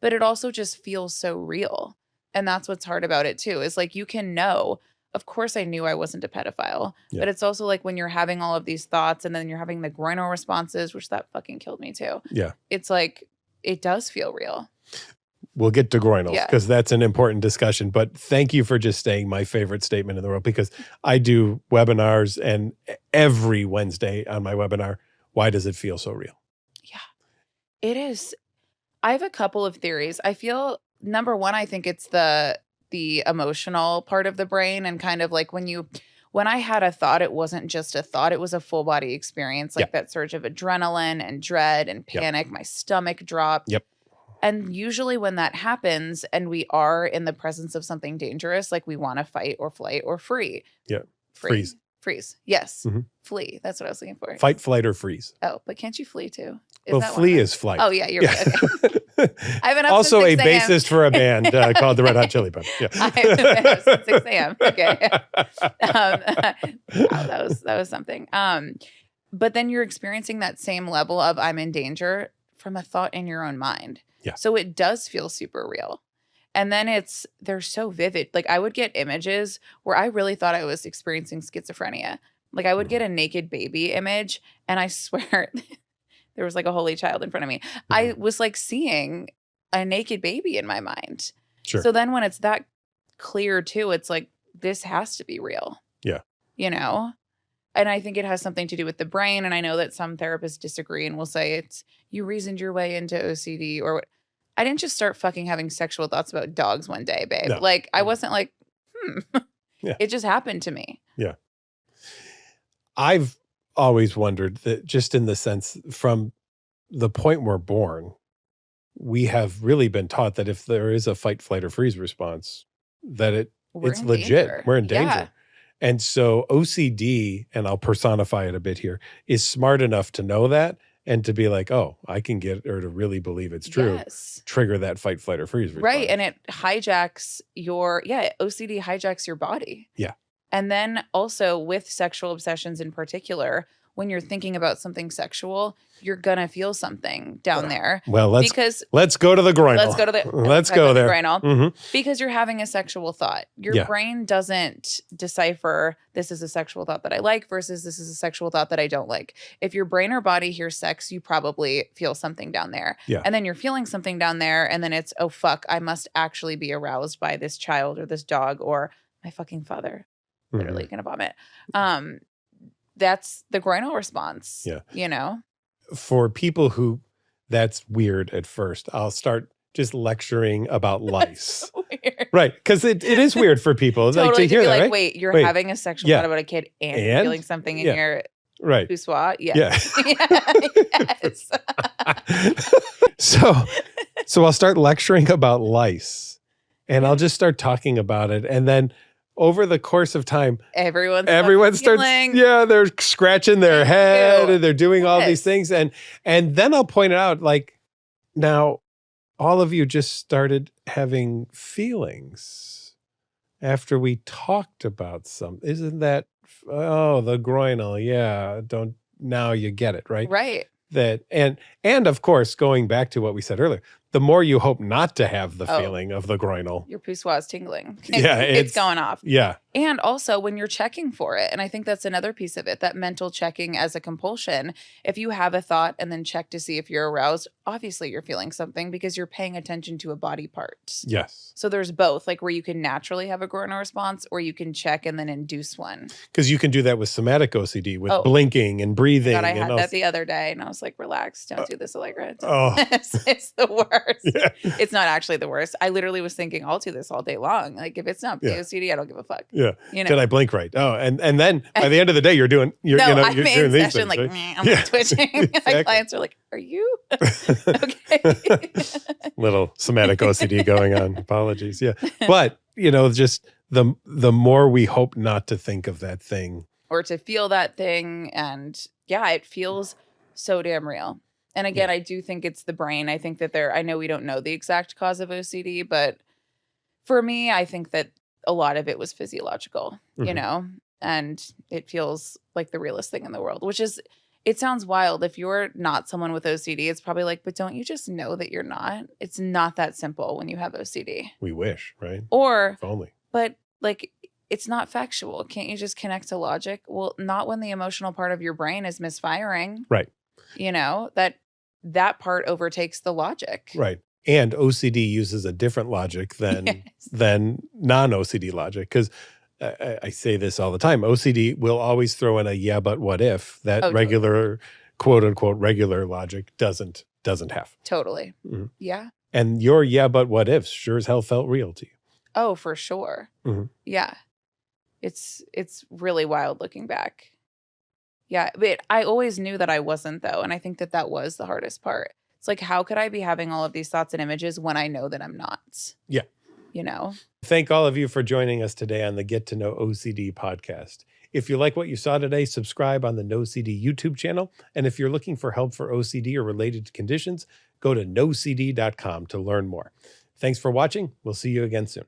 but it also just feels so real. And that's what's hard about it too, is like, you can know, of course I knew I wasn't a pedophile, but it's also like when you're having all of these thoughts and then you're having the groinal responses, which that fucking killed me too. Yeah. It's like, it does feel real. We'll get to groinals because that's an important discussion. But thank you for just saying my favorite statement in the world, because I do webinars, and every Wednesday on my webinar, why does it feel so real? Yeah, it is. I have a couple of theories. I feel, number one, I think it's the emotional part of the brain, and kind of like when I had a thought, it wasn't just a thought, it was a full body experience, like that surge of adrenaline and dread and panic. My stomach dropped. And usually when that happens and we are in the presence of something dangerous, like we want to fight or flight or free. Yeah. Freeze. Yes. Flee. That's what I was looking for. Fight, flight, or freeze. Oh, but can't you flee too? Well, flee is flight. Oh, yeah. You're right. Okay. I've been up also since 6 a bassist for a band called the Red Hot Chili Peppers. Yeah. I've been up since 6 a.m. Okay. Wow, that was something. But then you're experiencing that same level of I'm in danger from a thought in your own mind. Yeah. So it does feel super real. And then they're so vivid. Like I would get images where I really thought I was experiencing schizophrenia. Like I would get a naked baby image, and I swear there was like a holy child in front of me. I was like seeing a naked baby in my mind. Sure. So then when it's that clear too, it's like, this has to be real. Yeah. You know? And I think it has something to do with the brain. And I know that some therapists disagree and will say it's you reasoned your way into OCD or what. I didn't just start fucking having sexual thoughts about dogs one day, babe. No. Like I wasn't like, Yeah. It just happened to me. Yeah. I've always wondered that, just in the sense from the point we're born, we have really been taught that if there is a fight, flight, or freeze response, that it's legit. Danger. We're in danger. Yeah. And so OCD, and I'll personify it a bit here, is smart enough to know that and to be like, oh, I can get her to really believe it's true. Yes. Trigger that fight, flight, or freeze response. Right. And it hijacks OCD hijacks your body. Yeah. And then also with sexual obsessions in particular, when you're thinking about something sexual, you're going to feel something down there. Well, let's go to the groinal. Let's go there. Groinal, because you're having a sexual thought. Your brain doesn't decipher this is a sexual thought that I like versus this is a sexual thought that I don't like. If your brain or body hears sex, you probably feel something down there. Yeah. And then you're feeling something down there. And then it's, oh, fuck, I must actually be aroused by this child or this dog or my fucking father. Literally going to vomit. That's the groinal response. Yeah. You know? For people who that's weird at first, I'll start just lecturing about lice. So weird. Right. Because it is weird for people. Totally, like to hear that, like, right? Wait, you're having a sexual thought about a kid and you're feeling something in your right. poussoir? Yes. Yeah. Yes. So I'll start lecturing about lice, and I'll just start talking about it. And then over the course of time, everyone starts, they're scratching their head and they're doing all these things. And then I'll point it out, like, now all of you just started having feelings after we talked about something. Isn't that, the groinal. Yeah. Now you get it, right? Right. And of course, going back to what we said earlier, the more you hope not to have the feeling of the groinal. Your poussoir is tingling. It's going off. Yeah. And also when you're checking for it, and I think that's another piece of it, that mental checking as a compulsion. If you have a thought and then check to see if you're aroused, obviously you're feeling something because you're paying attention to a body part. Yes. So there's both, like where you can naturally have a groinal response or you can check and then induce one. Because you can do that with somatic OCD, with blinking and breathing. God, I had that the other day and I was like, relax, don't do this, Alegra. Oh. It's the worst. Yeah. It's not actually the worst. I literally was thinking, I'll do this all day long. Like if it's not OCD, I don't give a fuck. Yeah. You know? Did I blink right? Oh, and then by the end of the day, you're doing I'm doing in these session things, like, right? I'm like twitching. Exactly. My clients are like, are you okay? Little somatic OCD going on. Apologies. Yeah. But, just the more we hope not to think of that thing. Or to feel that thing. And it feels so damn real. And again, I do think it's the brain. I think that I know we don't know the exact cause of OCD, but for me, I think that a lot of it was physiological, and it feels like the realest thing in the world, which is, it sounds wild. If you're not someone with OCD, it's probably like, but don't you just know that you're not? It's not that simple when you have OCD. We wish, right? Or, if only. But like, it's not factual. Can't you just connect to logic? Well, not when the emotional part of your brain is misfiring. Right. You know, that part overtakes the logic. Right. And OCD uses a different logic than non-OCD logic. Because I say this all the time. OCD will always throw in a yeah, but what if that regular, quote unquote, regular logic doesn't have. Totally. Mm-hmm. Yeah. And your yeah, but what ifs sure as hell felt real to you. Oh, for sure. Mm-hmm. Yeah. It's really wild looking back. Yeah. But I always knew that I wasn't, though. And I think that was the hardest part. It's like, how could I be having all of these thoughts and images when I know that I'm not? Yeah. You know? Thank all of you for joining us today on the Get to Know OCD podcast. If you like what you saw today, subscribe on the NOCD YouTube channel. And if you're looking for help for OCD or related conditions, go to NOCD.com to learn more. Thanks for watching. We'll see you again soon.